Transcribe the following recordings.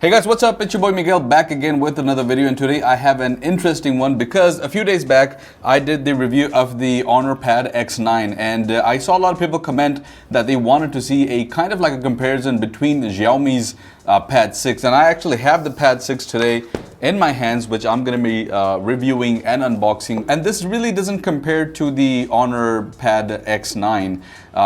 Hey guys, what's up? It's your boy Miguel back again with another video, and today I have an interesting one because a few days back I did the review of the Honor Pad X9 and I saw a lot of people comment that they wanted to see a kind of like a comparison between Xiaomi's Pad 6, and I actually have the Pad 6 today in my hands, which I'm going to be reviewing and unboxing. And this really doesn't compare to the Honor Pad X9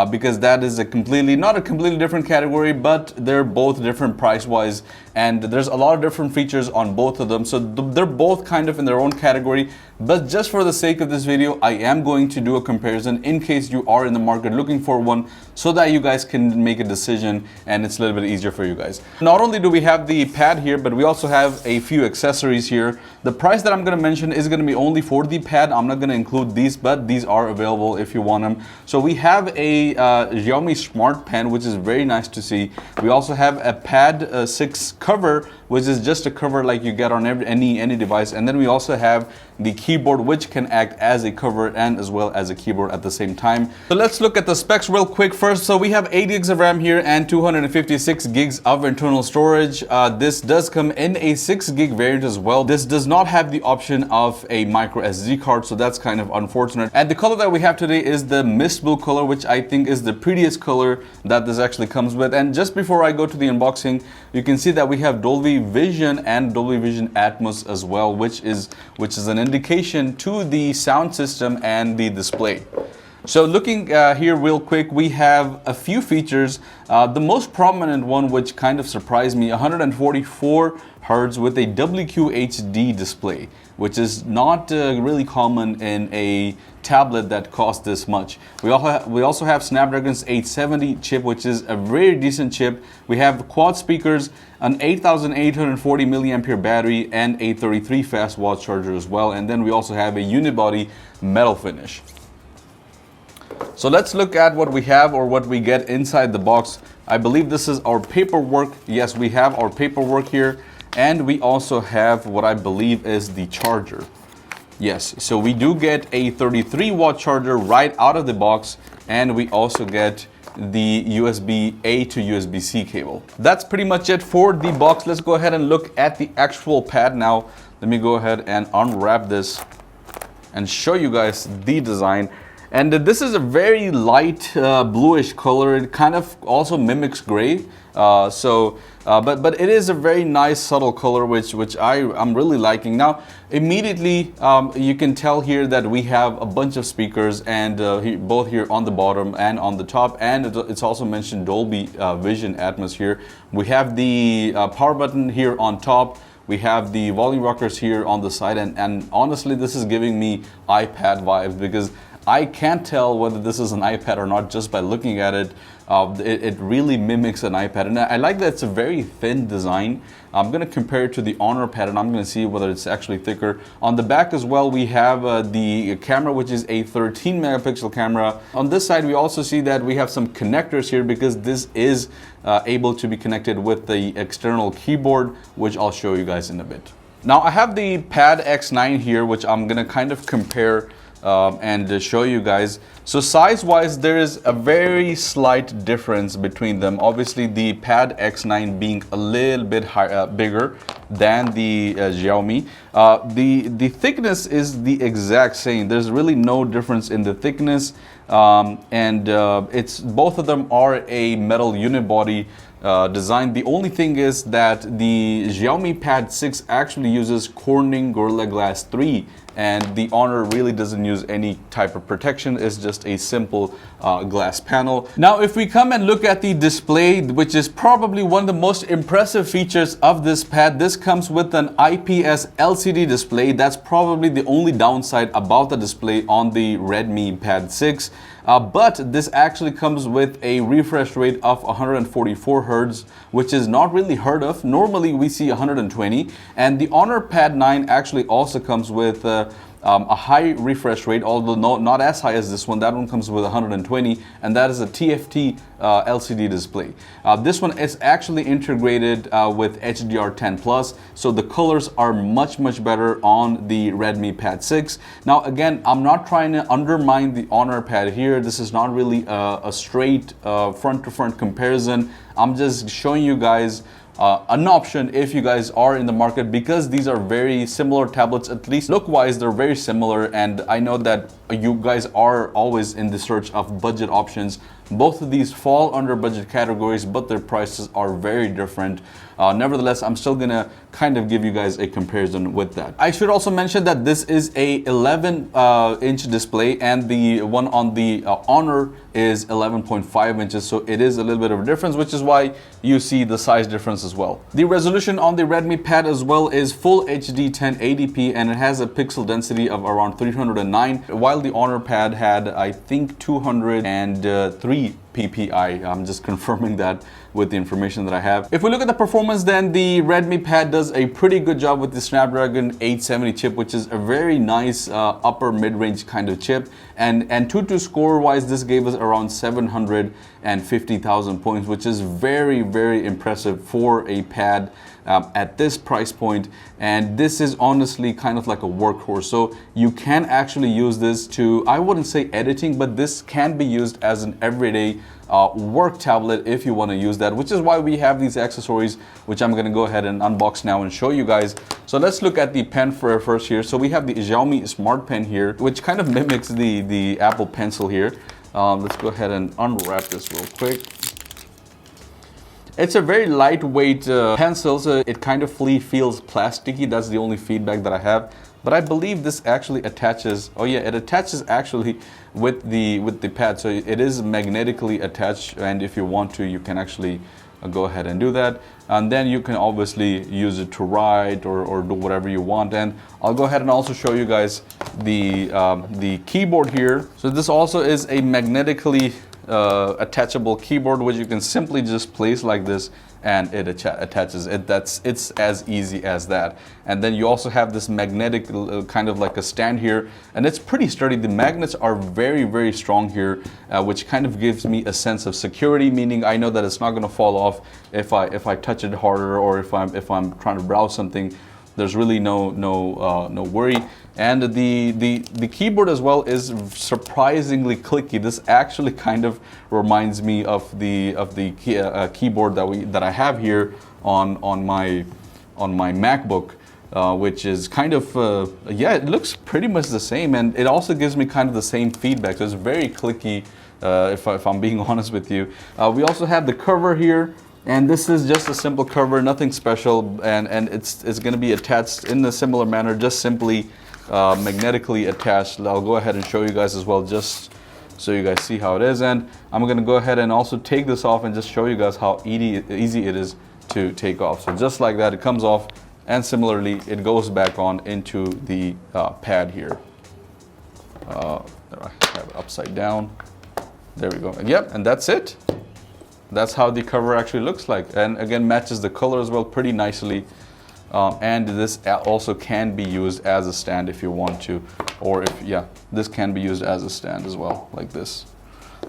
because that is not a completely different category, but they're both different price wise, and there's a lot of different features on both of them. So they're both kind of in their own category, but just for the sake of this video, I am going to do a comparison in case you are in the market looking for one, so that you guys can make a decision and it's a little bit easier for you guys. Not only do we have the pad here, but we also have a few accessories here. The price that I'm going to mention is going to be only for the pad. I'm not going to include these, but these are available if you want them. So we have a Xiaomi Smart Pen, which is very nice to see. We also have a Pad 6 cover, which is just a cover like you get on any device. And then we also have the keyboard, which can act as a cover and as well as a keyboard at the same time. So let's look at the specs real quick first. So we have 8 gigs of RAM here and 256 gigs of internal storage. This does come in a 6 gig variant as well. This does not have the option of a micro SD card, so that's kind of unfortunate. And the color that we have today is the mist blue color, which I think is the prettiest color that this actually comes with. And just before I go to the unboxing, you can see that we have Dolby Vision and Dolby Vision Atmos as well, which is an indication to the sound system and the display. So looking here real quick, we have a few features. The most prominent one, which kind of surprised me, 144 Hz with a WQHD display, which is not really common in a tablet that costs this much. We also have Snapdragons 870 chip, which is a very decent chip. We have quad speakers, an 8840 milliampere battery, and a 33 fast watch charger as well. And then we also have a unibody metal finish. So let's look at what we have, or what we get inside the box. I believe this is our paperwork. Yes, we have our paperwork here. And we also have what I believe is the charger. Yes, so we do get a 33 watt charger right out of the box, and we also get the USB-A to USB-C cable. That's pretty much it for the box. Let's go ahead and look at the actual pad now. Let me go ahead and unwrap this and show you guys the design. And this is a very light bluish color. It kind of also mimics gray. But it is a very nice subtle color, which I'm really liking. Now, immediately you can tell here that we have a bunch of speakers, and both here on the bottom and on the top, and it's also mentioned Dolby Vision Atmos here. We have the power button here on top. We have the volume rockers here on the side, and honestly, this is giving me iPad vibes, because I can't tell whether this is an iPad or not just by looking at it. It really mimics an iPad, and I like that it's a very thin design. I'm going to compare it to the Honor Pad, and I'm going to see whether it's actually thicker. On the back as well, we have the camera, which is a 13 megapixel camera. On this side, we also see that we have some connectors here, because this is able to be connected with the external keyboard, which I'll show you guys in a bit. Now, I have the Pad X9 here, which I'm going to kind of compare and show you guys. So size wise, there is a very slight difference between them. Obviously, the Pad X9 being a little bit bigger than the Xiaomi. The thickness is the exact same. There's really no difference in the thickness, and it's both of them are a metal unibody design. The only thing is that the Xiaomi Pad 6 actually uses Corning Gorilla Glass 3, and the Honor really doesn't use any type of protection. It's just a simple glass panel. Now, if we come and look at the display, which is probably one of the most impressive features of this pad, this comes with an IPS LCD display. That's probably the only downside about the display on the Redmi Pad 6. But this actually comes with a refresh rate of 144 Hz, which is not really heard of. Normally we see 120, and the Honor Pad 9 actually also comes with a high refresh rate, although not as high as this one. That one comes with 120, and that is a TFT LCD display. This one is actually integrated with HDR10 Plus, so the colors are much better on the Redmi Pad 6. Now again, I'm not trying to undermine the Honor Pad here. This is not really a straight front-to-front comparison. I'm just showing you guys an option if you guys are in the market, because these are very similar tablets. At least look wise, they're very similar, and I know that you guys are always in the search of budget options. Both of these fall under budget categories, but their prices are very different. Nevertheless, I'm still gonna kind of give you guys a comparison with that. I should also mention that this is a 11-inch display, and the one on the Honor is 11.5 inches, so it is a little bit of a difference, which is why you see the size difference as well. The resolution on the Redmi Pad as well is full HD 1080p, and it has a pixel density of around 309, while the Honor Pad had, I think, 203 PPI. I'm just confirming that with the information that I have. If we look at the performance, then the Redmi Pad does a pretty good job with the Snapdragon 870 chip, which is a very nice upper mid-range kind of chip. And Antutu score wise, this gave us around 750,000 points, which is very, very impressive for a pad at this price point. And this is honestly kind of like a workhorse, so you can actually use this to, I wouldn't say editing, but this can be used as an everyday work tablet if you want to use that, which is why we have these accessories, which I'm going to go ahead and unbox now and show you guys. So let's look at the pen first here. So we have the Xiaomi Smart Pen here, which kind of mimics the Apple Pencil here. Let's go ahead and unwrap this real quick. It's a very lightweight pencil, so it kind of feels plasticky. That's the only feedback that I have. But I believe this actually attaches. Oh yeah, it attaches actually with the pad. So it is magnetically attached, and if you want to, you can actually go ahead and do that. And then you can obviously use it to write or do whatever you want. And I'll go ahead and also show you guys the keyboard here. So this also is a magnetically attachable keyboard, which you can simply just place like this, and it attaches it. It's as easy as that. And then you also have this magnetic kind of like a stand here, and it's pretty sturdy. The magnets are very, very strong here, which kind of gives me a sense of security, meaning I know that it's not going to fall off if I touch it harder, or if I'm trying to browse something. There's really no worry. And the keyboard as well is surprisingly clicky. This actually kind of reminds me of the keyboard that I have here on my MacBook, which is kind of yeah, it looks pretty much the same, and it also gives me kind of the same feedback. So it's very clicky, if I'm being honest with you. We also have the cover here. And this is just a simple cover, nothing special, and it's going to be attached in a similar manner, just simply magnetically attached. I'll go ahead and show you guys as well, just so you guys see how it is. And I'm going to go ahead and also take this off and just show you guys how easy it is to take off. So just like that, it comes off, and similarly, it goes back on into the pad here. I have it upside down. There we go. And yep, and that's it. That's how the cover actually looks like, and again matches the color as well pretty nicely. And this also can be used as a stand if you want to, or if, yeah, this can be used as a stand as well, like this.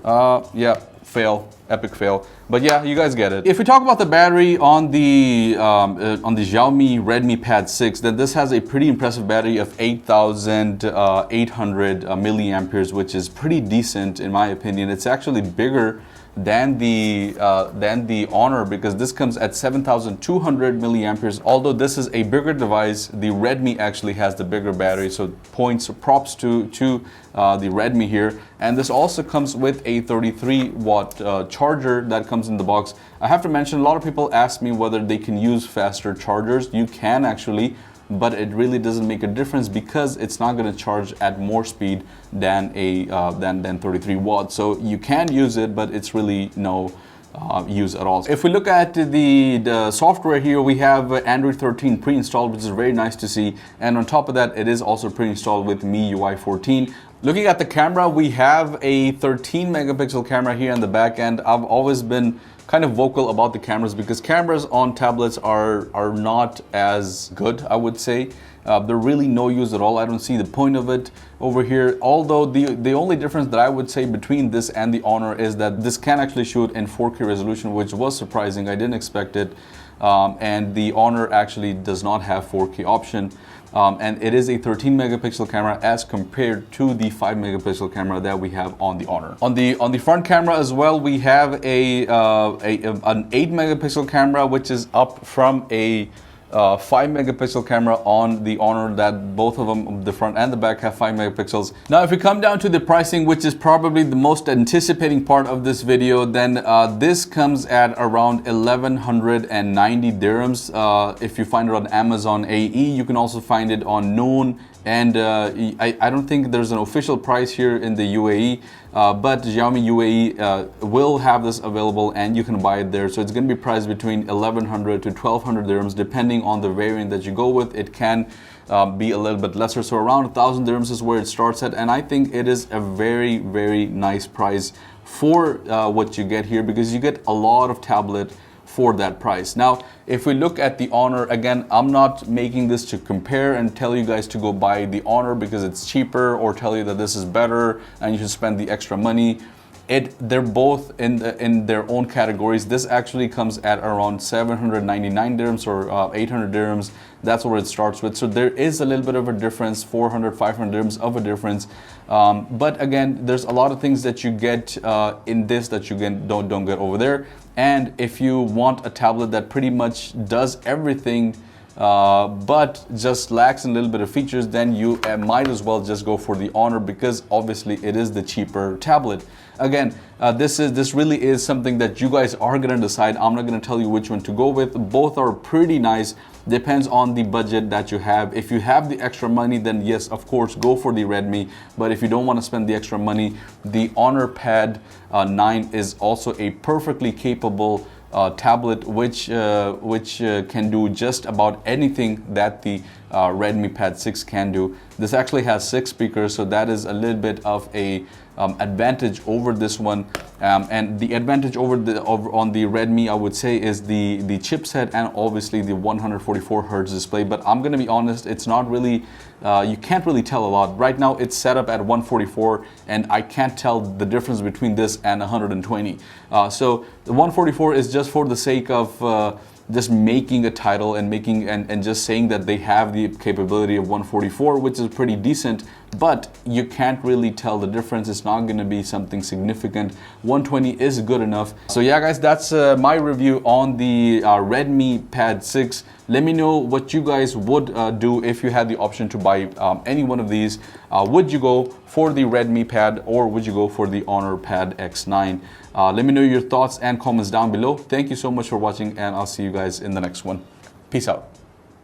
Yeah, fail, epic fail, but yeah, you guys get it. If we talk about the battery on the Xiaomi Redmi Pad 6, then this has a pretty impressive battery of 8,800 milliamperes, which is pretty decent in my opinion. It's actually bigger than the Honor, because this comes at 7,200 milliamperes. Although this is a bigger device, the Redmi actually has the bigger battery, so props to the Redmi here. And this also comes with a 33-watt charger that comes in the box. I have to mention, a lot of people ask me whether they can use faster chargers. You can actually, but it really doesn't make a difference because it's not going to charge at more speed than than 33 watts. So you can use it, but it's really no use at all. If we look at the software here, we have Android 13 pre-installed, which is very nice to see. And on top of that, it is also pre-installed with MIUI 14. Looking at the camera, we have a 13 megapixel camera here in the back end. I've always been kind of vocal about the cameras because cameras on tablets are not as good, I would say. They're really no use at all. I don't see the point of it over here. Although the only difference that I would say between this and the Honor is that this can actually shoot in 4K resolution, which was surprising. I didn't expect it. and the Honor actually does not have 4K option. And it is a 13 megapixel camera as compared to the 5 megapixel camera that we have on the Honor. On the front camera as well, we have an 8 megapixel camera, which is up from a 5 megapixel camera on the Honor. That both of them, the front and the back, have 5 megapixels. Now if we come down to the pricing, which is probably the most anticipating part of this video, then this comes at around 1190 dirhams. If you find it on Amazon AE, you can also find it on Noon, and I don't think there's an official price here in the UAE, but Xiaomi UAE will have this available and you can buy it there. So it's going to be priced between 1100 to 1200 dirhams depending on the variant that you go with. It can be a little bit lesser, so around 1000 dirhams is where it starts at, and I think it is a very, very nice price for what you get here, because you get a lot of tablet for that price. Now if we look at the Honor, again, I'm not making this to compare and tell you guys to go buy the Honor because it's cheaper, or tell you that this is better and you should spend the extra money. They're both in their own categories. This actually comes at around 799 dirhams or 800 dirhams. That's where it starts with. So there is a little bit of a difference, 400, 500 dirhams of a difference. But again, there's a lot of things that you get in this that you don't get over there. And if you want a tablet that pretty much does everything but just lacks a little bit of features, then you might as well just go for the Honor, because obviously it is the cheaper tablet. Again, this really is something that you guys are going to decide. I'm not going to tell you which one to go with. Both are pretty nice. Depends on the budget that you have. If you have the extra money, then yes, of course, go for the Redmi. But if you don't want to spend the extra money, the Honor Pad 9 is also a perfectly capable tablet, which can do just about anything that the Redmi Pad 6 can do. This actually has 6 speakers, so that is a little bit of a advantage over this one, and the advantage on the Redmi, I would say, is the chipset and obviously the 144 Hz display. But I'm gonna be honest, it's not really you can't really tell a lot. Right now it's set up at 144 and I can't tell the difference between this and 120. So the 144 is just for the sake of just making a title and and just saying that they have the capability of 144, which is pretty decent, but you can't really tell the difference. It's not going to be something significant. 120 is good enough. So yeah guys, that's my review on the Redmi Pad 6. Let me know what you guys would do if you had the option to buy any one of these. Would you go for the Redmi Pad, or would you go for the Honor Pad X9? Let me know your thoughts and comments down below. Thank you so much for watching, and I'll see you guys in the next one. Peace out.